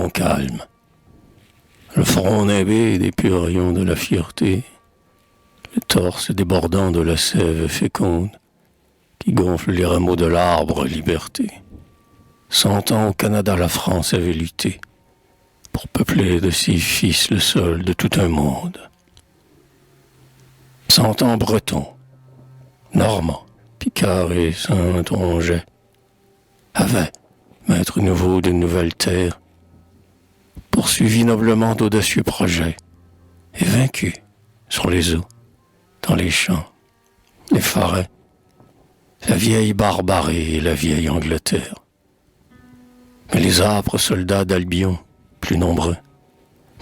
son calme. Le front nimbé des purs rayons de la fierté, le torse débordant de la sève féconde qui gonfle les rameaux de l'arbre liberté. 100 ans au Canada, la France avait lutté pour peupler de ses fils le sol de tout un monde. 100 ans bretons, normands, picards et saintongeais avaient, maître nouveau d'une nouvelle terre, poursuivi noblement d'audacieux projets et vaincu sur les eaux, dans les champs, les forêts, la vieille barbarie et la vieille Angleterre. Mais les âpres soldats d'Albion, plus nombreux,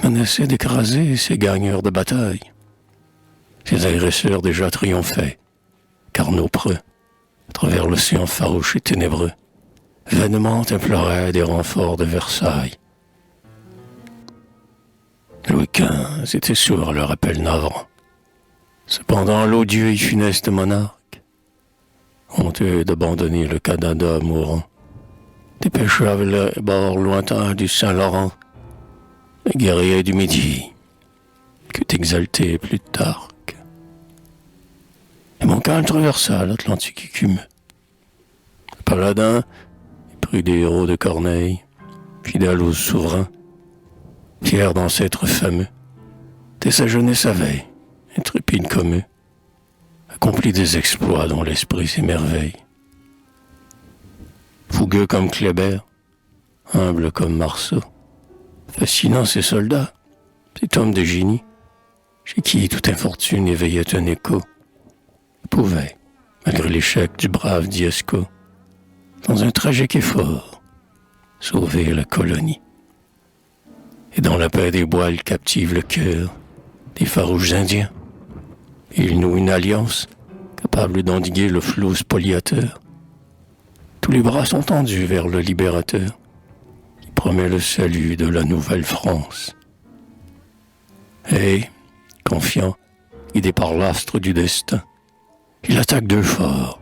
menaçaient d'écraser ces gagneurs de bataille. Ces agresseurs déjà triomphaient, car nos preux, à travers l'océan farouche et ténébreux, vainement imploraient des renforts de Versailles. Louis XV était sourd à leur appel navrant. Cependant, l'odieux et funeste monarque, honteux d'abandonner le Canada mourant, dépêcha vers les bords lointains du Saint-Laurent, les guerriers du Midi, qu'eût exalté Plutarque. Et Montcalm traversa l'Atlantique écumeux. Le paladin, épris des héros de Corneille, fidèle aux souverains, fier d'ancêtres fameux, dès sa jeunesse avait, intrépide comme eux, accompli des exploits dont l'esprit s'émerveille. Fougueux comme Kléber, humble comme Marceau, fascinant ces soldats, cet homme de génie, chez qui toute infortune éveillait un écho, pouvait, malgré l'échec du brave Diosco, dans un tragique effort, sauver la colonie. Et dans la paix des bois, il captive le cœur des farouches Indiens. Il noue une alliance capable d'endiguer le flot spoliateur. Tous les bras sont tendus vers le libérateur qui promet le salut de la Nouvelle-France. Et, confiant, guidé par l'astre du destin, il attaque deux forts.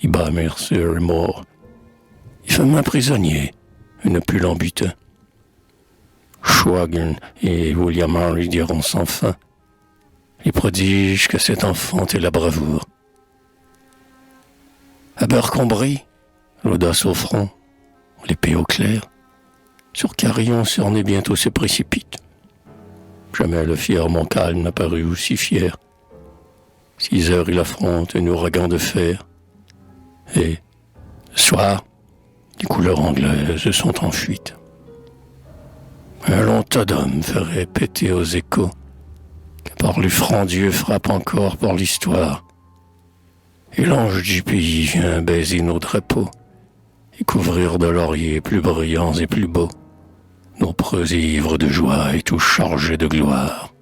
Il bat Mercer et mort. Il fait main prisonnier, une pull en butin. Schwagen et William Henry diront sans fin les prodiges que cet enfant est la bravoure. À Beurre-Combray, l'audace au front, l'épée au clair, sur Carillon cerné bientôt se précipite. Jamais le fier Montcalm n'a paru aussi fier. 6 heures il affronte un ouragan de fer. Et, le soir, les couleurs anglaises sont en fuite. Un long tas d'hommes ferait péter aux échos que par le franc Dieu frappe encore par l'histoire. Et l'ange du pays vient baiser nos drapeaux et couvrir de lauriers plus brillants et plus beaux nos preux ivres de joie et tout chargés de gloire.